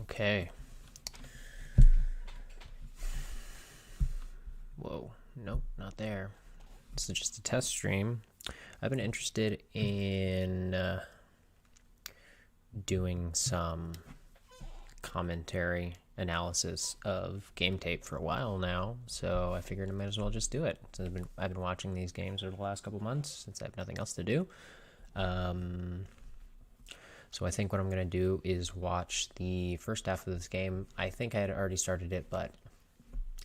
Okay. Whoa. Nope, not there. This is just a test stream. I've been interested in doing some commentary analysis of game tape for a while now, so I figured I might as well just do it. So I've been watching these games over the last couple months since I have nothing else to do. So I think what I'm going to do is watch the first half of this game. I think I had already started it, but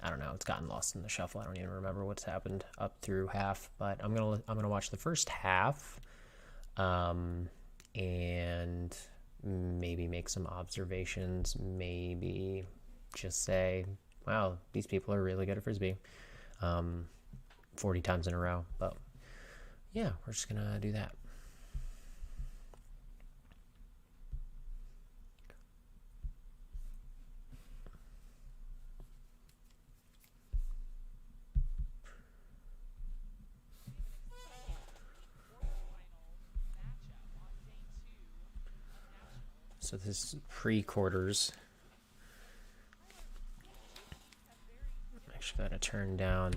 I don't know. It's gotten lost in the shuffle. I don't even remember what's happened up through half. But I'm gonna watch the first half, and maybe make some observations. Maybe just say, "Wow, these people are really good at frisbee," 40 times in a row. But yeah, we're just gonna do that. So this is pre-quarters. I'm actually going to turn down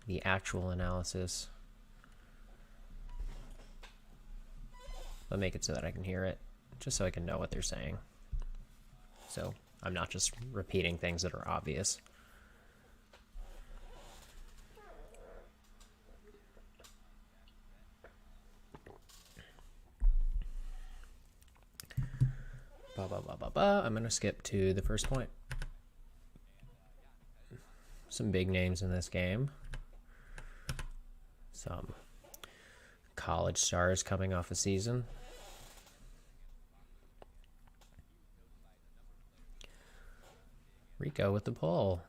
the actual analysis, but make it so that I can hear it, just so I can know what they're saying. So I'm not just repeating things that are obvious. I'm going to skip to the first point. Some big names in this game. Some college stars coming off a season. Rico with the pull.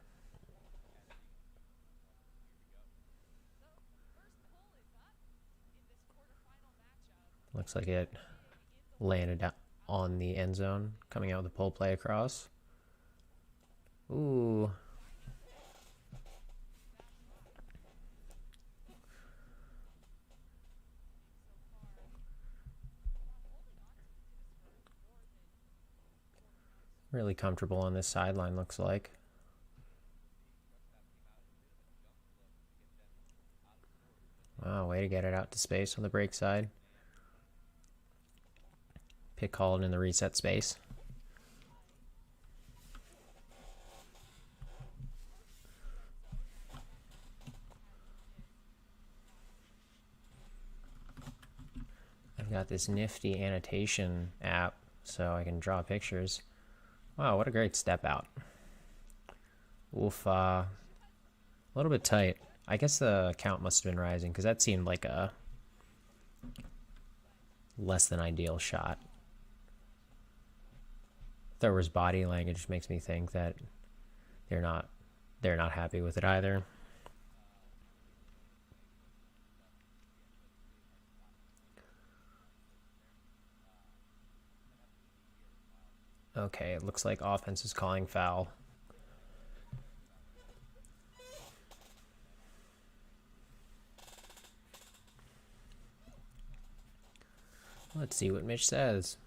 Looks like it landed on the end zone, coming out with a pull play across. Ooh. Really comfortable on this sideline, looks like. Wow, way to get it out to space on the break side. Pick called in the reset space. I've got this nifty annotation app so I can draw pictures. Wow, what a great step out. Oof, a little bit tight. I guess the count must have been rising because that seemed like a less than ideal shot. Thrower's body language makes me think that they're not happy with it either. Okay, it looks like offense is calling foul. Let's see what Mitch says.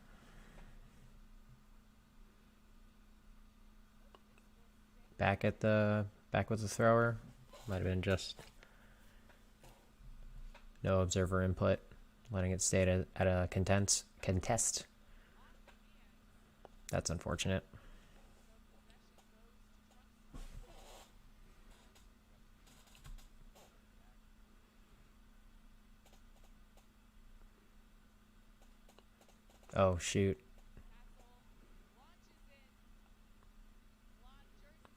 Back with the thrower. Might have been just no observer input, letting it stay at a contest. That's unfortunate. Oh, shoot.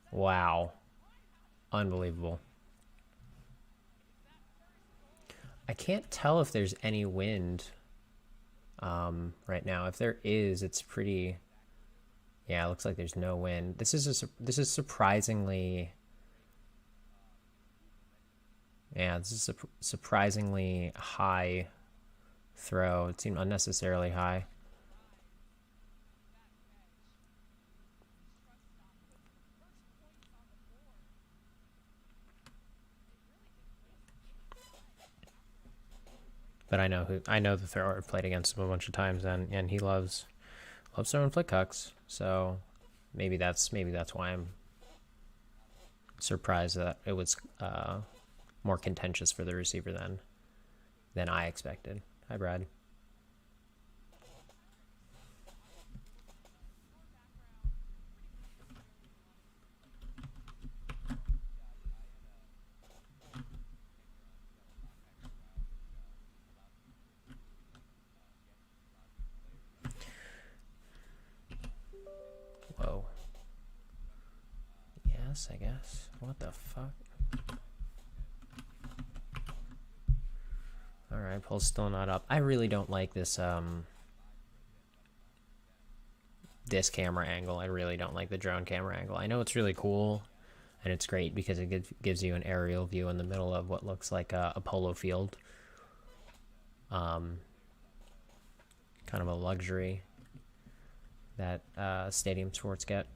Wow. Unbelievable. I can't tell if there's any wind right now. If there is, it's pretty... Yeah, it looks like there's no wind. This is surprisingly... Yeah, this is a surprisingly high throw. It seemed unnecessarily high. but I know the thrower. I've played against him a bunch of times, and he loves throwing flick hucks. So maybe that's why I'm surprised that it was more contentious for the receiver than I expected. Hi, Brad. Whoa. Yes, I guess. What the fuck? Alright, pull's still not up. I really don't like this this camera angle. I really don't like the drone camera angle. I know it's really cool and it's great because it gives you an aerial view in the middle of what looks like a polo field. Kind of a luxury that stadium sports get.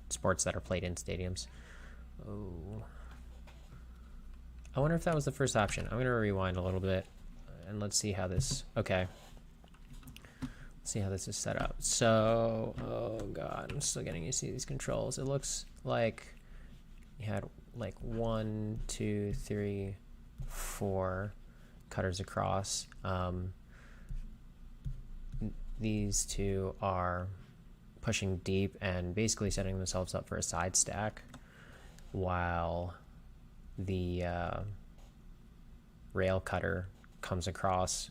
Sports that are played in stadiums. Oh. I wonder if that was the first option. I'm going to rewind a little bit and let's see how this... Okay. Let's see how this is set up. So, oh god, I'm still getting used to these controls. It looks like you had like 1, 2, 3, 4 cutters across. These two are pushing deep and basically setting themselves up for a side stack, while the rail cutter comes across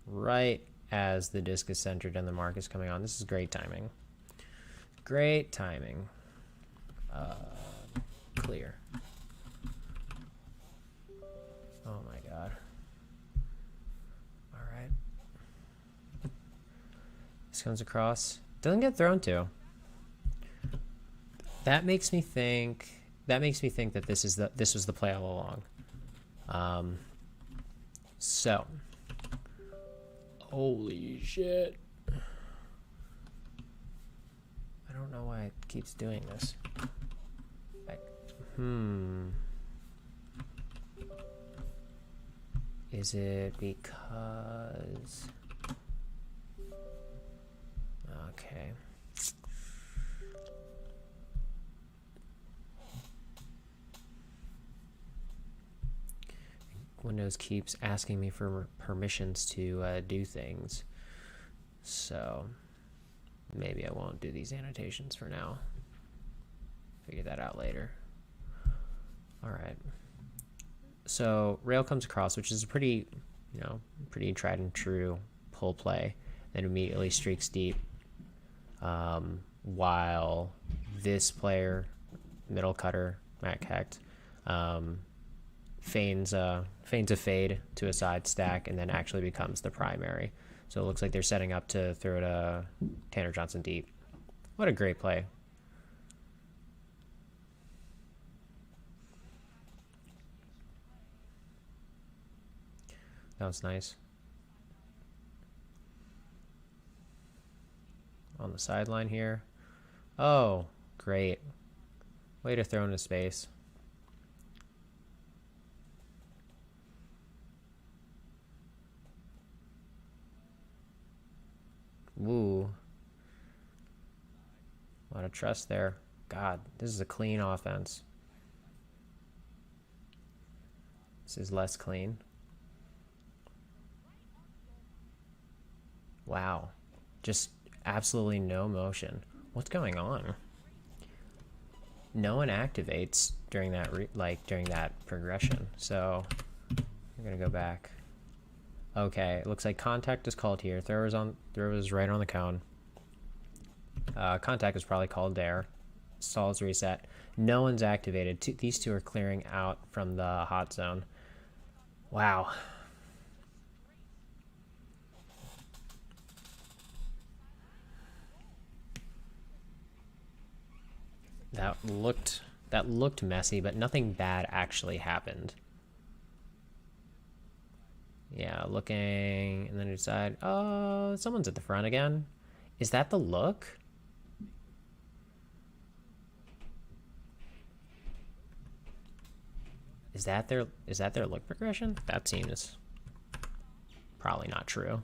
right as the disc is centered and the mark is coming on. This is great timing. Great timing. Clear. Oh my god. Alright. This comes across. Doesn't get thrown to. That makes me think that this was the play all along. So holy shit. I don't know why it keeps doing this. Is it because... Okay. Windows keeps asking me for permissions to do things, so maybe I won't do these annotations for now. Figure that out later. Alright. So rail comes across, which is a pretty tried and true pull play, then immediately streaks deep, while this player, middle cutter, Matt Hecht, feigns a fade to a side stack and then actually becomes the primary. So it looks like they're setting up to throw to Tanner Johnson deep. What a great play. That was nice. On the sideline here. Oh, great. Way to throw into space. Woo. A lot of trust there. God, this is a clean offense. This is less clean. Wow. Just absolutely no motion. What's going on? No one activates during that during that progression. So I'm gonna go back. Okay, it looks like contact is called here. Thrower's right on the cone. Contact is probably called there. Stalls reset. No one's activated. These two are clearing out from the hot zone. Wow. That looked messy, but nothing bad actually happened. Yeah, looking, and then decide, oh, someone's at the front again. Is that the look? Is that their look progression? That seems probably not true.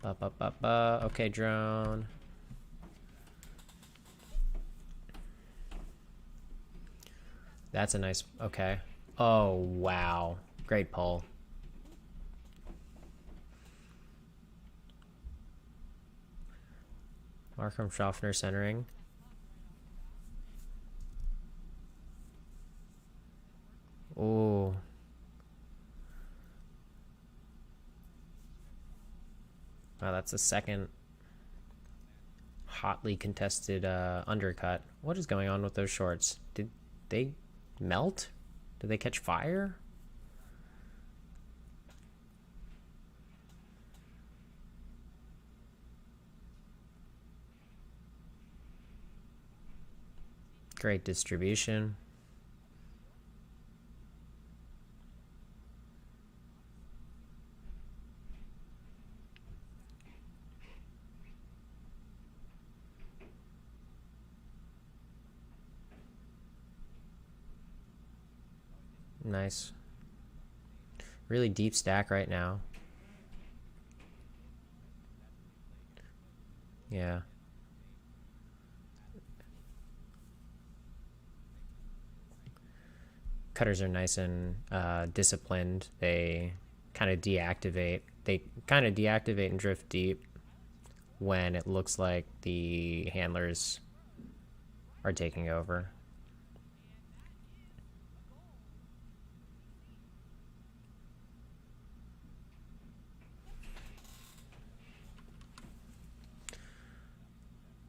Okay, drone. That's a nice, okay. Oh, wow. Great pull. Markham Schaffner centering. Oh. Wow, that's the second hotly contested undercut. What is going on with those shorts? Did they melt? Did they catch fire? Great distribution. Nice. Really deep stack right now. Yeah. Cutters are nice and disciplined. They kind of deactivate. They kind of deactivate and drift deep when it looks like the handlers are taking over.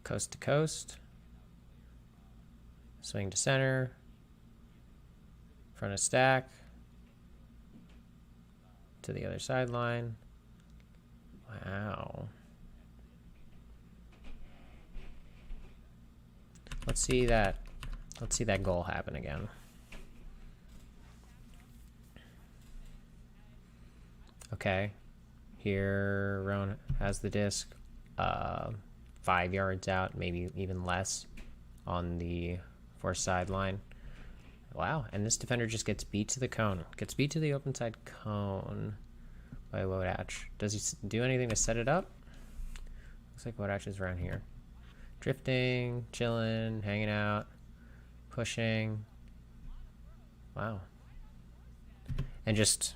Coast to coast. Swing to center. Front of stack. To the other sideline. Wow. Let's see that goal happen again. Okay. Here Roan has the disc. 5 yards out, maybe even less, on the far sideline. Wow, and this defender just gets beat to the cone. Gets beat to the open side cone by Wodach. Does he do anything to set it up? Looks like Wodach is around here. Drifting, chilling, hanging out, pushing. Wow. And just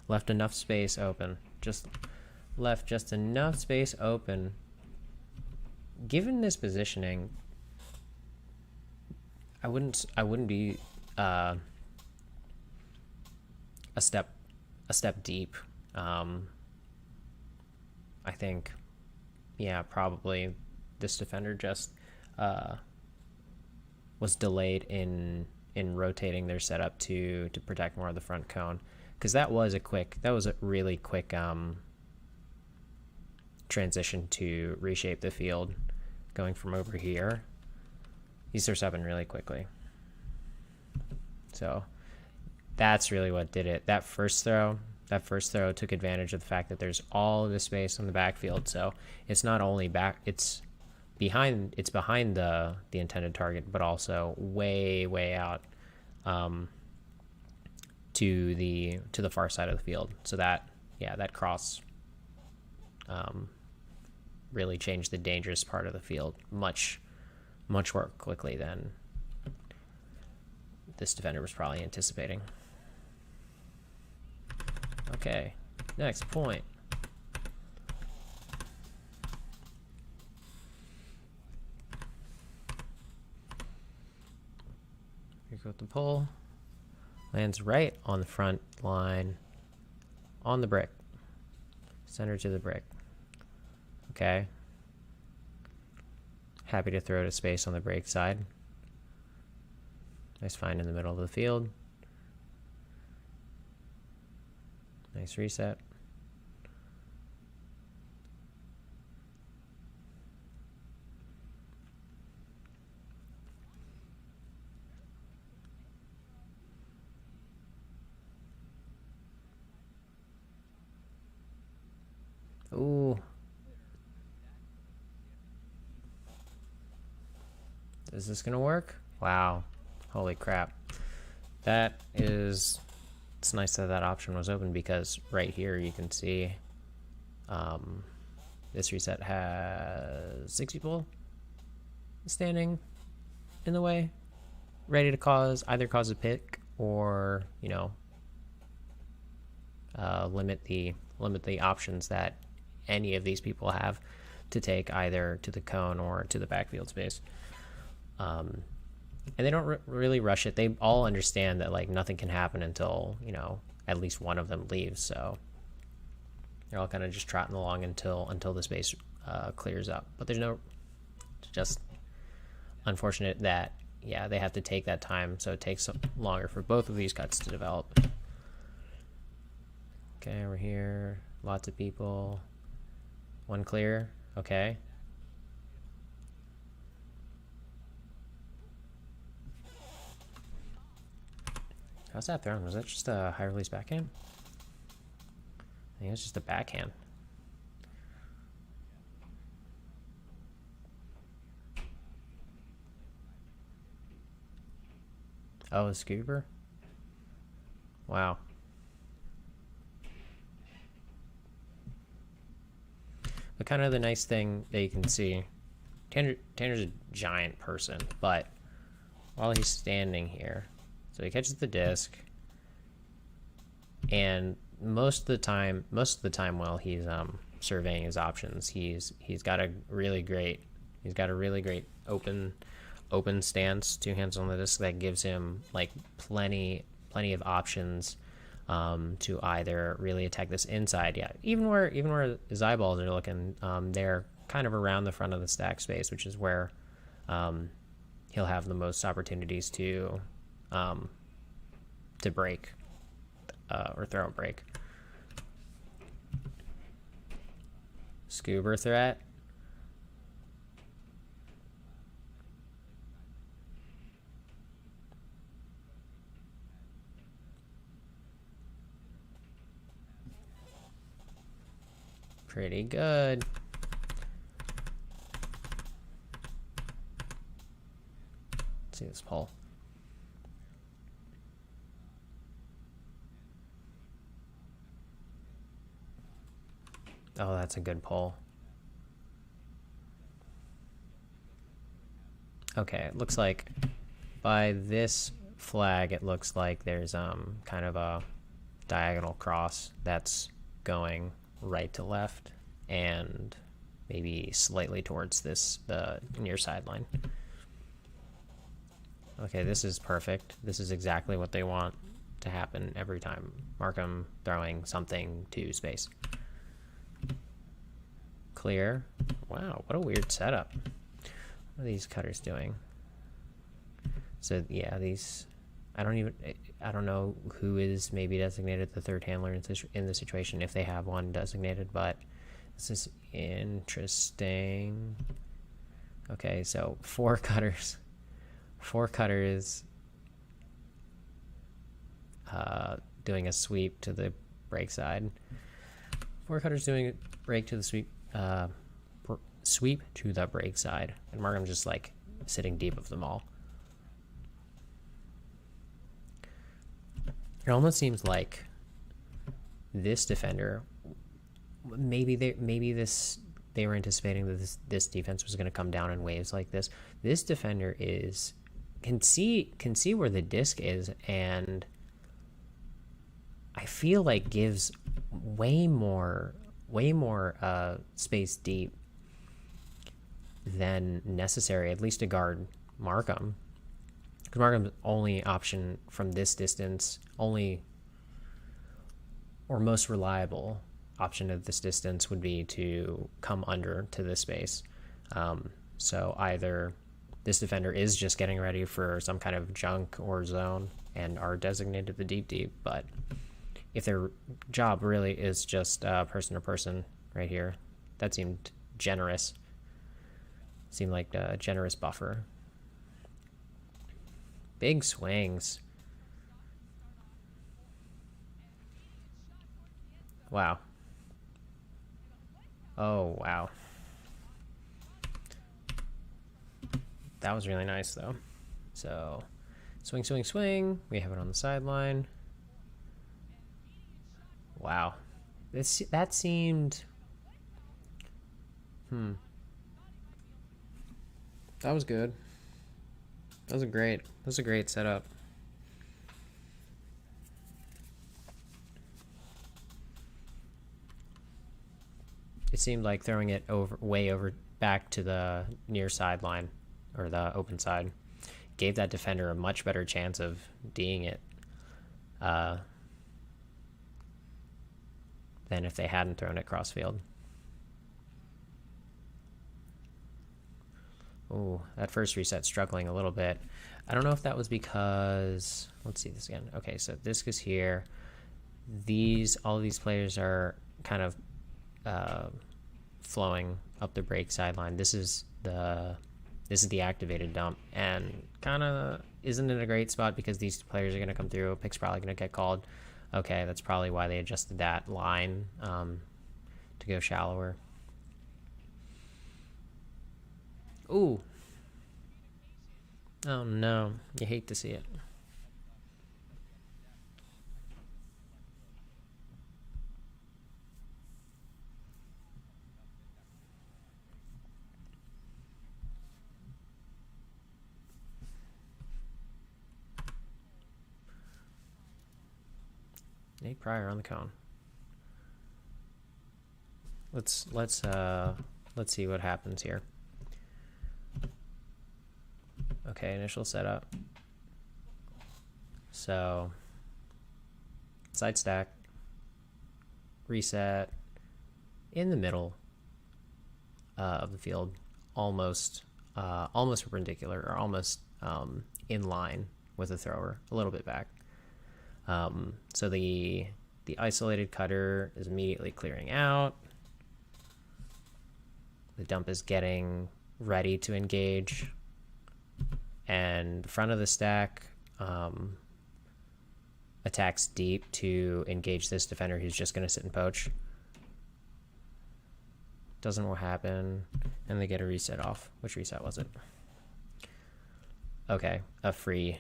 left enough space open. Left just enough space open. Given this positioning, I wouldn't be a step deep. I think, yeah, probably this defender just was delayed in rotating their setup to protect more of the front cone, because that was a really quick transition to reshape the field, going from over here. He starts up really quickly. So that's really what did it. That first throw took advantage of the fact that there's all of this space on the backfield. So it's not only it's behind the intended target, but also way out to the far side of the field. So that cross really changed the dangerous part of the field much more quickly than this defender was probably anticipating. Okay, next point. Here goes the pull. Lands right on the front line, on the brick. Center to the brick. Okay. Happy to throw to space on the break side. Nice find in the middle of the field. Nice reset. Ooh. Is this gonna work? Wow. Holy crap. That is... It's nice that that option was open, because right here you can see this reset has 6 people standing in the way, ready to either cause a pick or, you know, limit the options that any of these people have to take either to the cone or to the backfield space. And they don't really rush it. They all understand that like nothing can happen until, you know, at least one of them leaves. So they're all kind of just trotting along until the space clears up. But there's no, just unfortunate that, yeah, they have to take that time. So it takes longer for both of these cuts to develop. Okay, we're here. Lots of people. One clear. Okay. How's that thrown? Was that just a high release backhand? I think it was just a backhand. Oh, a scuba? Wow. But kind of the nice thing that you can see, Tanner's a giant person, but while he's standing here, so he catches the disc, and most of the time while he's surveying his options, he's got a really great open stance, 2 hands on the disc, that gives him like plenty of options to either really attack this inside. Yeah, even where his eyeballs are looking, they're kind of around the front of the stack space, which is where he'll have the most opportunities to break or throw a break. Scuba threat. Pretty good. Let's see this pull. Oh, that's a good pull. Okay, it looks like by this flag, it looks like there's kind of a diagonal cross that's going right to left and maybe slightly towards the near sideline. Okay, this is perfect. This is exactly what they want to happen every time. Markham throwing something to space. Clear. Wow, what a weird setup. What are these cutters doing? So yeah, these, I don't know who is maybe designated the third handler in this situation, if they have one designated, but this is interesting. Okay, so 4 cutters doing a sweep to the break side. 4 cutters doing a break to the sweep to the break side, and Markham's just like sitting deep of them all. It almost seems like this defender, maybe they were anticipating that this defense was going to come down in waves like this. This defender can see where the disc is, and I feel like gives way more space deep than necessary, at least to guard Markham. Because Markham's only option from this distance, or most reliable option at this distance, would be to come under to this space. So either this defender is just getting ready for some kind of junk or zone and are designated the deep, but if their job really is just person to person right here, that seemed generous. Seemed like a generous buffer. Big swings. Wow. Oh, wow. That was really nice though. So swing, swing, swing. We have it on the sideline. Wow. That seemed that was good. That was a great setup. It seemed like throwing it way over back to the near sideline or the open side gave that defender a much better chance of D'ing it than if they hadn't thrown it crossfield. Ooh, that first reset struggling a little bit. I don't know if that was because, let's see this again. Okay, so this is here. All of these players are kind of flowing up the break sideline. This is the activated dump, and kind of isn't in a great spot because these players are going to come through. Pick's probably going to get called. Okay, that's probably why they adjusted that line to go shallower. Ooh. Oh no, you hate to see it. Nate Pryor on the cone. Let's see what happens here. Okay, initial setup. So side stack, reset in the middle of the field, almost perpendicular or almost in line with the thrower, a little bit back. So the isolated cutter is immediately clearing out. The dump is getting ready to engage. And the front of the stack attacks deep to engage this defender who's just going to sit and poach. Doesn't happen. And they get a reset off. Which reset was it? Okay, a free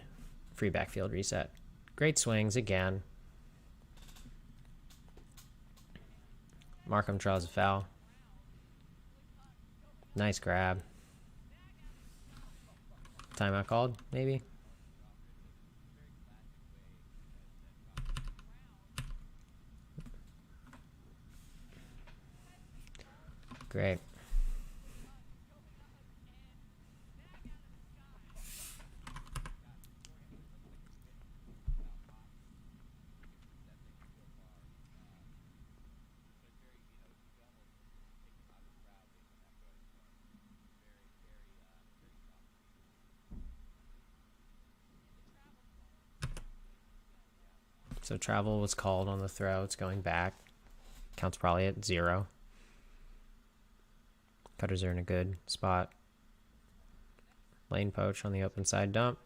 backfield reset. Great swings again. Markham draws a foul. Nice grab. Timeout called, maybe? Great. So travel was called on the throw. It's going back. Counts probably at 0. Cutters are in a good spot. Lane poach on the open side dump.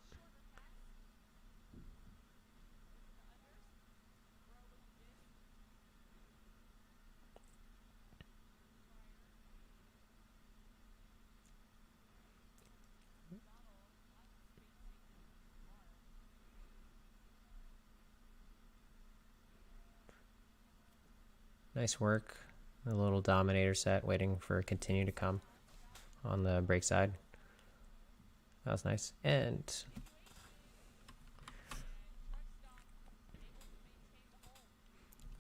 Nice work. A little dominator set waiting for a continue to come on the break side. That was nice. And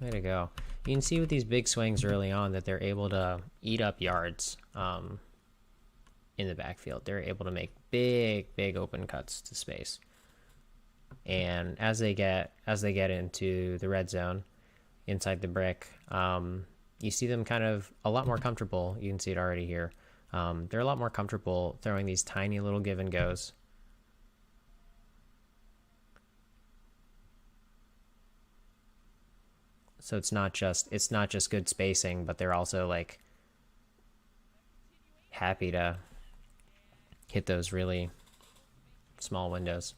way to go. You can see with these big swings early on that they're able to eat up yards in the backfield. They're able to make big open cuts to space. And as they get into the red zone, inside the brick, you see them kind of a lot more comfortable. You can see it already here. They're a lot more comfortable throwing these tiny little give and goes. So it's not just good spacing, but they're also like happy to hit those really small windows.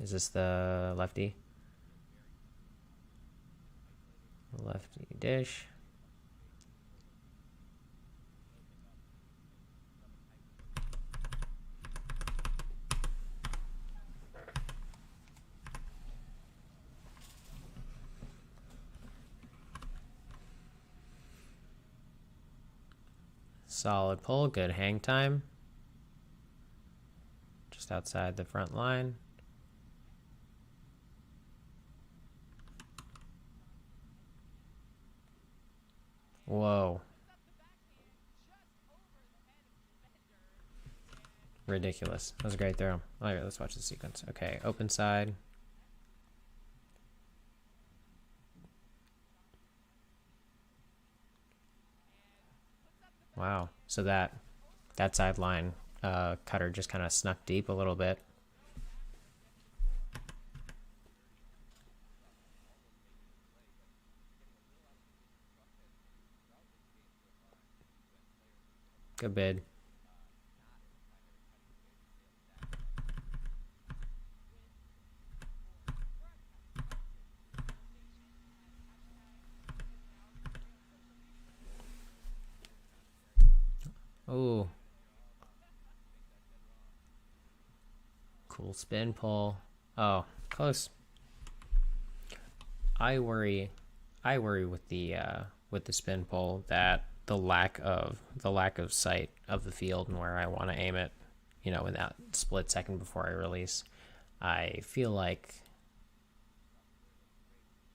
Is this the lefty? Lefty dish. Solid pull, good hang time. Just outside the front line. Whoa. Ridiculous. That was a great throw. All right, let's watch the sequence. Okay, open side. Wow. So that sideline cutter just kind of snuck deep a little bit. Good bid. Oh. Cool spin pull. Oh, close. I worry with the spin pull that the lack of sight of the field and where I want to aim it, you know, in that split second before I release. I feel like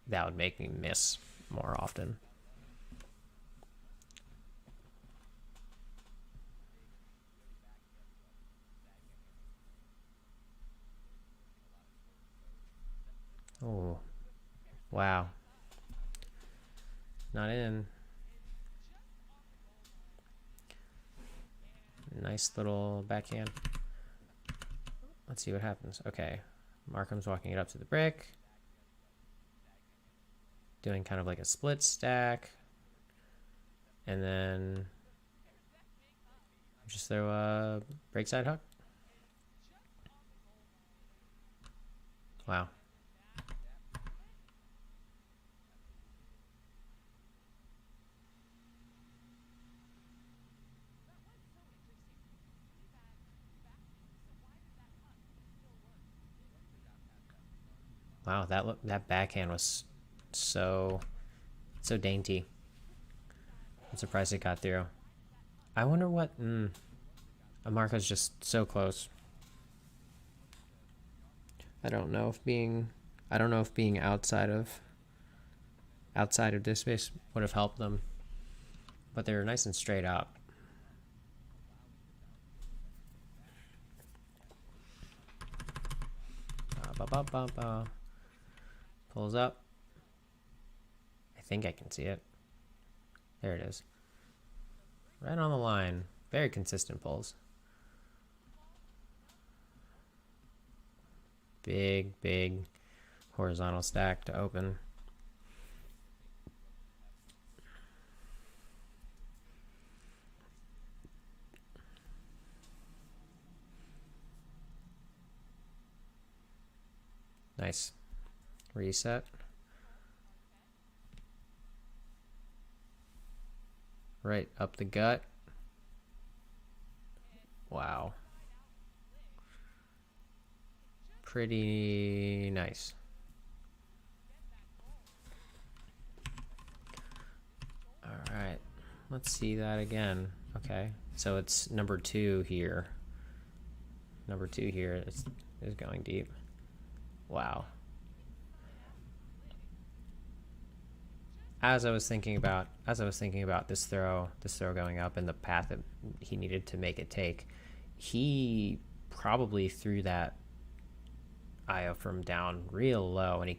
that would make me miss more often. Oh, wow. Not in. Nice little backhand. Let's see what happens. Okay, Markham's walking it up to the brick. Doing kind of like a split stack. And then just throw a break side hook. Wow. Wow, that backhand was so dainty. I'm surprised it got through. I wonder what. Marco's just so close. I don't know if being outside of this space would have helped them, but they were nice and straight up. Pulls up. I think I can see it. There it is. Right on the line. Very consistent pulls. Big horizontal stack to open. Nice. Reset. Right up the gut. Wow. Pretty nice. All right. Let's see that again. Okay. So it's number 2 here. Number 2 here is going deep. Wow. As I was thinking about this throw going up and the path that he needed to make it take, he probably threw that IO from down real low, and he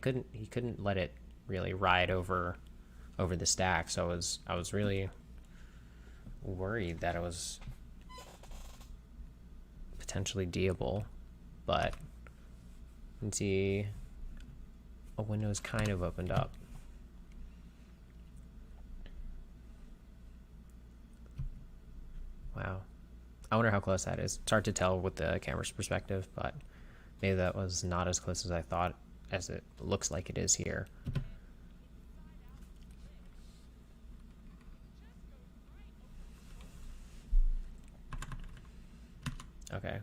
couldn't let it really ride over the stack. So I was really worried that it was potentially D'able, but you can see a window's kind of opened up. Wow. I wonder how close that is. It's hard to tell with the camera's perspective, but Maybe that was not as close as I thought, as it looks like it is here. Okay,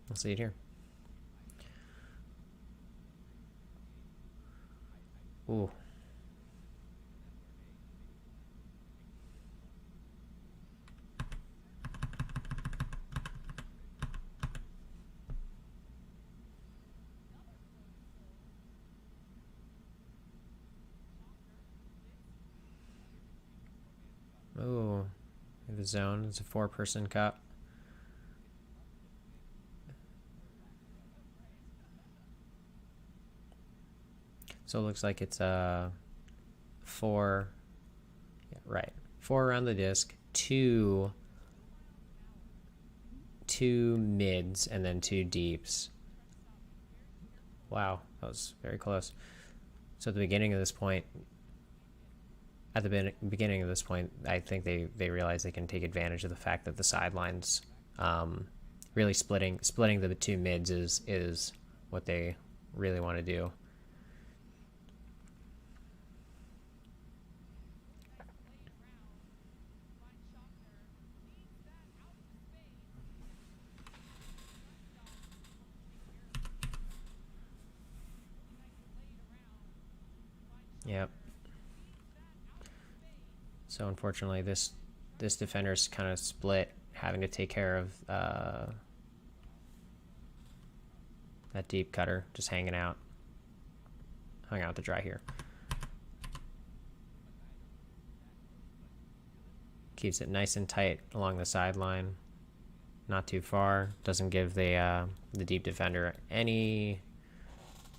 we'll see it here. Ooh. Ooh, we have a zone. It's a 4-person cup. So it looks like it's a 4, yeah, right, 4 around the disc, two mids, and then 2 deeps. Wow, that was very close. So at the beginning of this point, I think they realize they can take advantage of the fact that the sidelines, really splitting the 2 mids is what they really want to do. Yep. So unfortunately, this defender's kind of split, having to take care of that deep cutter, just hung out to dry here. Keeps it nice and tight along the sideline, not too far. Doesn't give the deep defender any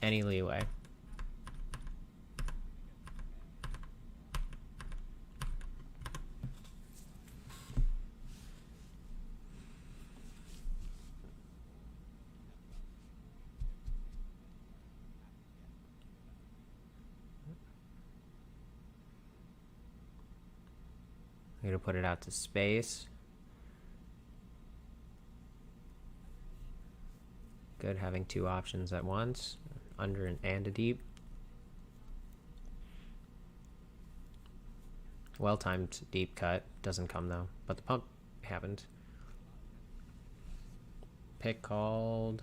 leeway. I'm going to put it out to space. Good having 2 options at once, under and a deep. Well-timed deep cut. Doesn't come though, but the pump happened. Pick called.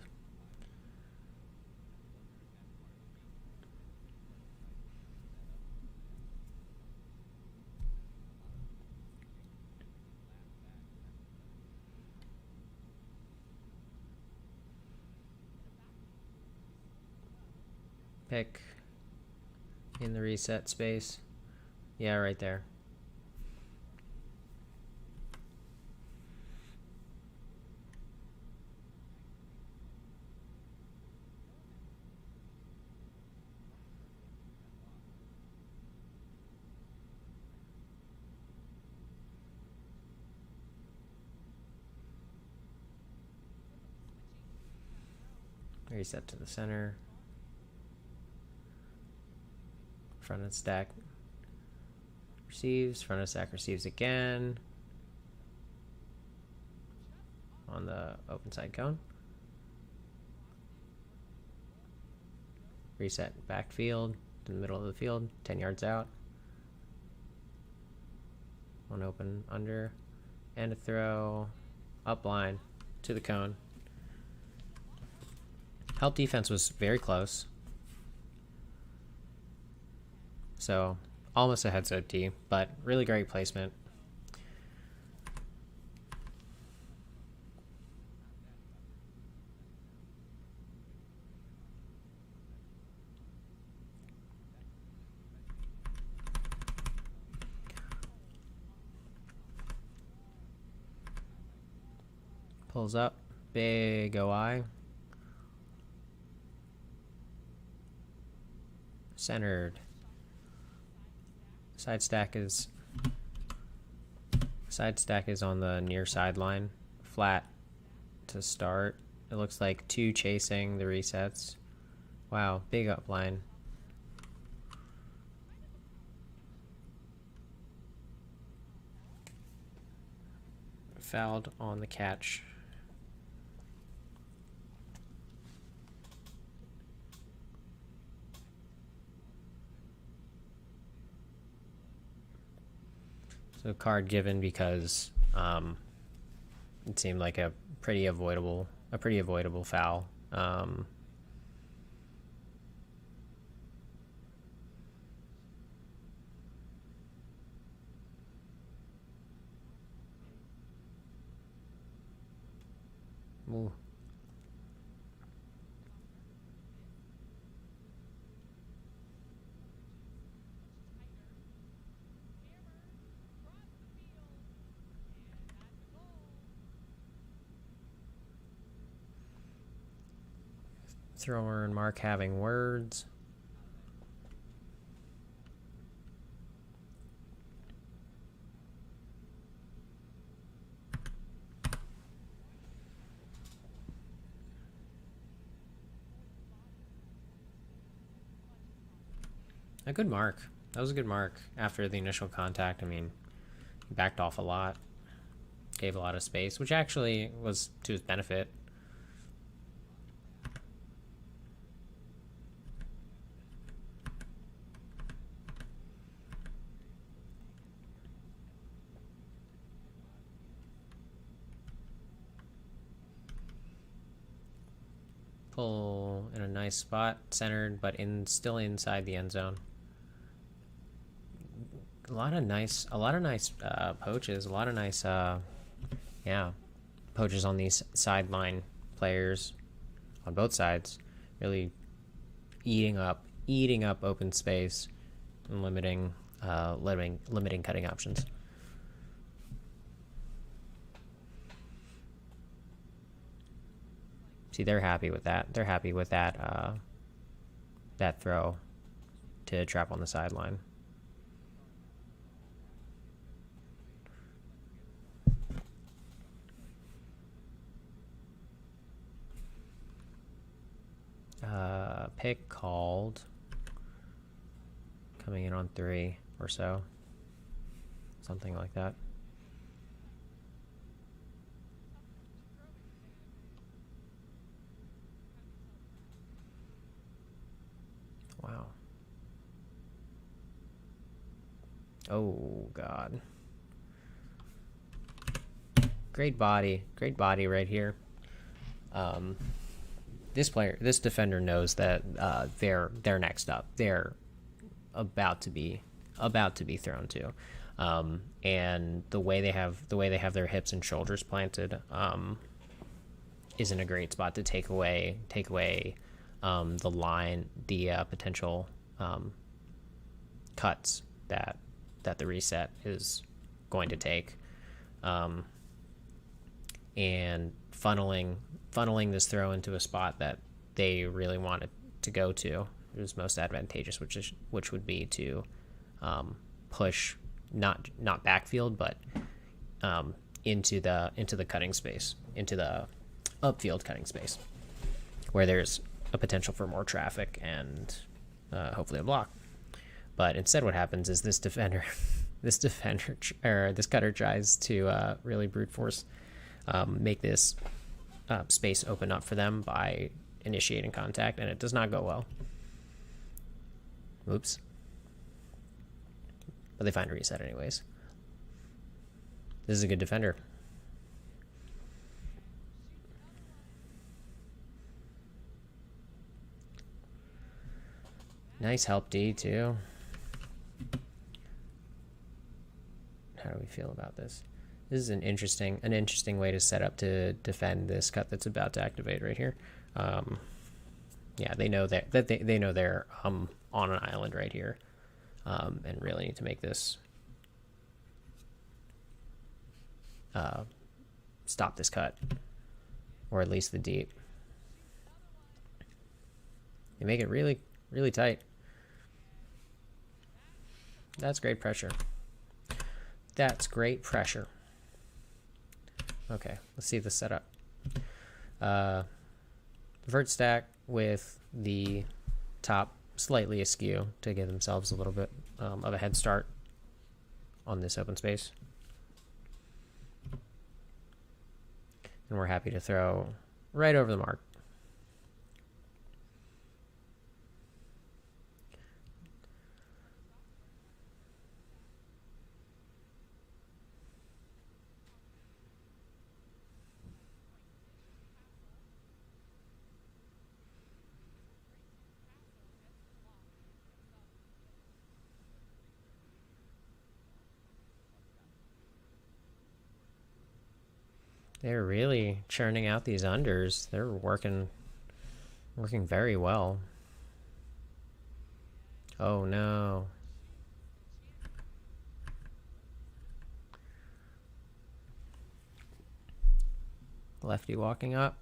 Pick in the reset space. Yeah, right there. Reset to the center. Front of stack receives, front of stack receives again on the open side cone. Reset backfield in the middle of the field, 10 yards out. One open under and a throw up line to the cone. Help defense was very close. So almost a heads OT, but really great placement. Pulls up, big OI. Centered. Side stack is on the near sideline, flat to start. It looks like 2 chasing the resets. Wow, big upline. Fouled on the catch. So card given because it seemed like a pretty avoidable foul. Ooh. Thrower and Mark having words. A good mark. That was a good mark after the initial contact. I mean, he backed off a lot, gave a lot of space, which actually was to his benefit. Pull in a nice spot, centered, but still inside the end zone. A lot of nice poaches. A lot of nice, poaches on these sideline players on both sides. Really eating up open space and limiting cutting options. See, they're happy with that. They're happy with that that throw to trap on the sideline. Pick called. Coming in on 3 or so. Something like that. Wow. Oh, God. Great body right here. This defender knows that they're next up. They're about to be thrown to, and the way they have their hips and shoulders planted isn't a great spot to take away the line, the potential cuts that the reset is going to take, and funneling this throw into a spot that they really want it to go to is most advantageous, which would be to push not backfield, but into the cutting space, into the upfield cutting space, where there's a potential for more traffic and hopefully a block. But instead, what happens is this cutter tries to really brute force, make this space open up for them by initiating contact, and it does not go well. Oops. But they find a reset anyways. This is a good defender. Nice help D too. How do we feel about this? This is an interesting way to set up to defend this cut that's about to activate right here. Yeah, they know that they know they're on an island right here, and really need to make this stop this cut, or at least the deep. They make it really, really tight. That's great pressure. That's great pressure. Okay, let's see the setup. Vert stack with the top slightly askew to give themselves a little bit of a head start on this open space. And we're happy to throw right over the mark. They're really churning out these unders. They're working very well. Oh no. Lefty walking up.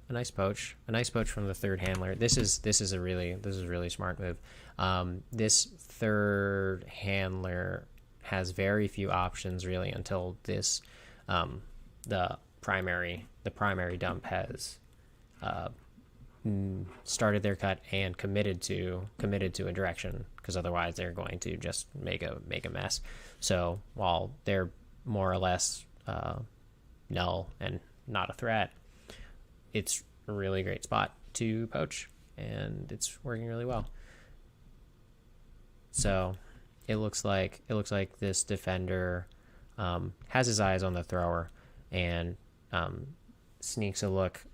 A nice poach. A nice poach from the third handler. This is a really smart move. This third handler has very few options really until this the primary dump has started their cut and committed to a direction, because otherwise they're going to just make a mess. So while they're more or less null and not a threat, it's a really great spot to poach, and it's working really well. So it looks like this defender has his eyes on the thrower and sneaks a look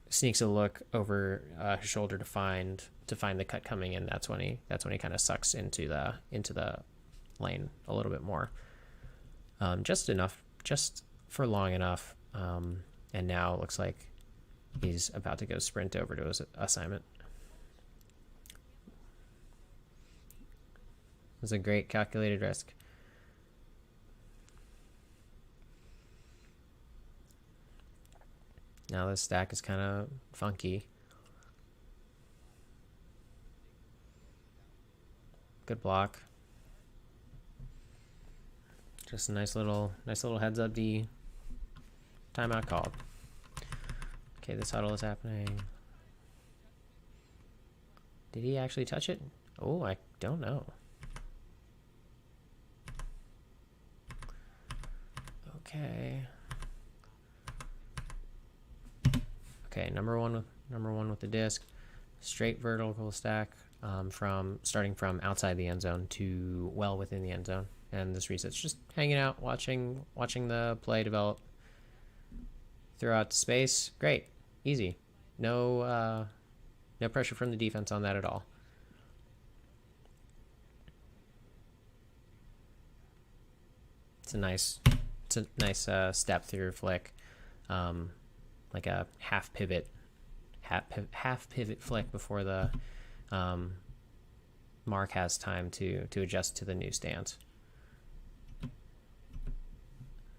over his shoulder to find the cut coming in. That's when he kind of sucks into the lane a little bit more, just for long enough, and now it looks like he's about to go sprint over to his assignment. It was a great calculated risk. Now this stack is kind of funky. Good block. Just a nice little heads up D. Timeout called. Okay, this huddle is happening. Did he actually touch it? Oh, I don't know. Okay. Okay, number one with the disc. Straight vertical stack starting from outside the end zone to well within the end zone. And this reset's just hanging out, watching the play develop. Throw out to space. Great. Easy. No pressure from the defense on that at all. It's a nice step through flick, like a half pivot flick before the mark has time to adjust to the new stance.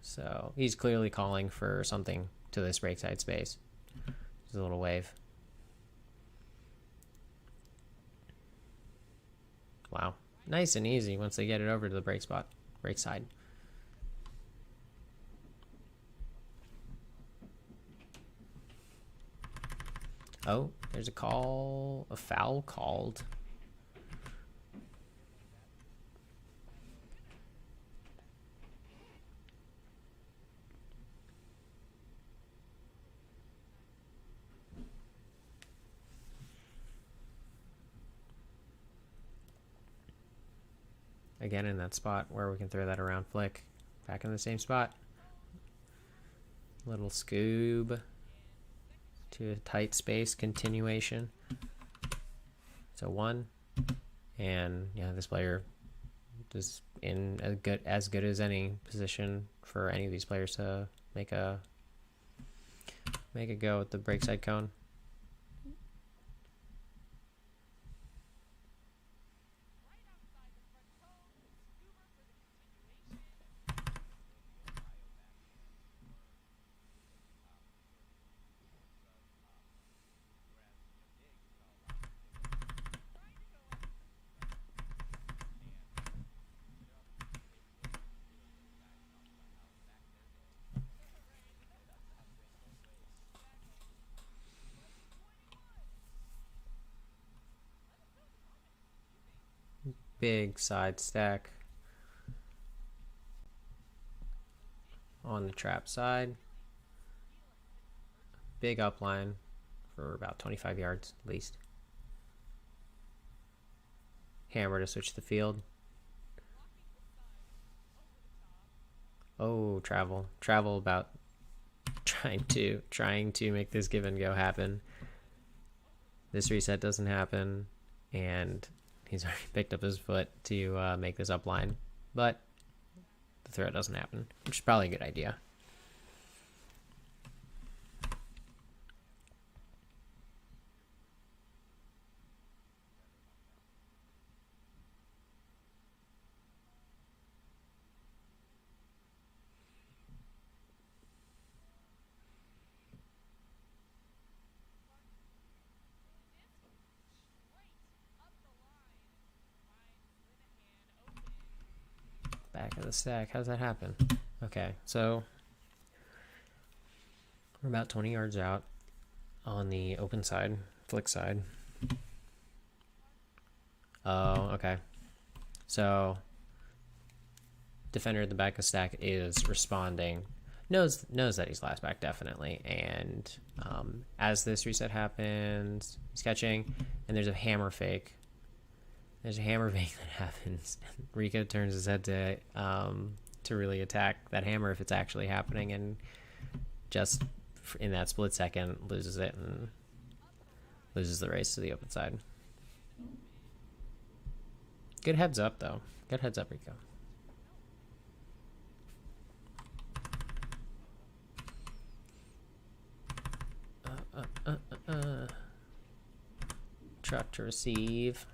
So he's clearly calling for something to this break side space. There's a little wave. Wow. Nice and easy once they get it over to the break side. Oh, there's a foul called. Again, in that spot where we can throw that around flick. Back in the same spot. Little scoob to a tight space continuation. So one, and yeah, this player is in as good as any position for any of these players to make a go at the break side cone. Big side stack on the trap side. Big upline for about 25 yards at least. Hammer to switch the field. Oh, travel about trying to make this give and go happen. This reset doesn't happen, and he's already picked up his foot to make this up line, but the the throw doesn't happen, which is probably a good idea. Back of the stack. How does that happen? Okay, so we're about 20 yards out on the open side, flick side. Oh, okay. So defender at the back of stack is responding, knows that he's last back definitely, and as this reset happens, he's catching, and there's a hammer fake. There's a hammer fake that happens. Rico turns his head to really attack that hammer if it's actually happening, and just in that split second loses it and loses the race to the open side. Good heads up though. Good heads up, Rico. Truck to receive.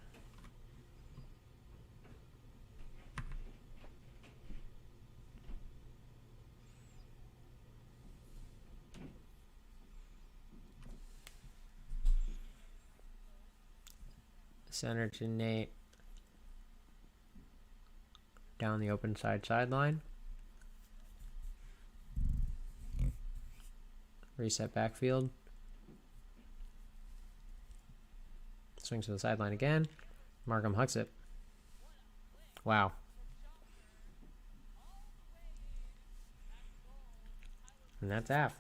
Center to Nate. Down the open sideline. Reset backfield. Swings to the sideline again. Markham hucks it. Wow. And that's half.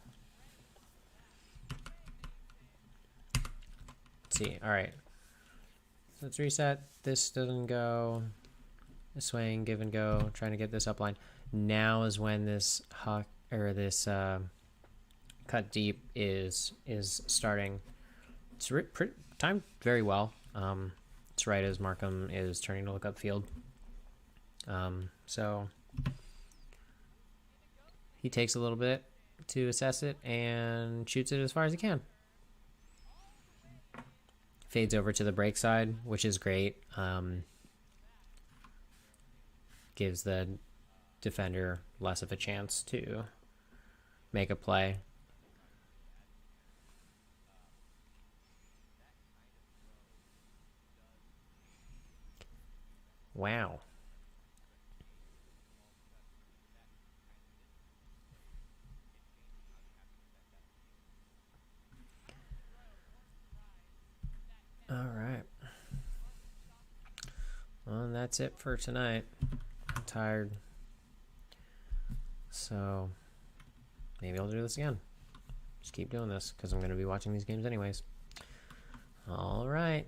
Let's see. All right. So let's reset. This doesn't go. Swing, give and go. Trying to get this upline. Now is when this huck or this cut deep is starting. It's timed very well. It's right as Markham is turning to look upfield. So he takes a little bit to assess it and shoots it as far as he can. Fades over to the break side, which is great. Gives the defender less of a chance to make a play. Wow. All right. Well, and that's it for tonight. I'm tired. So maybe I'll do this again. Just keep doing this because I'm going to be watching these games anyways. All right.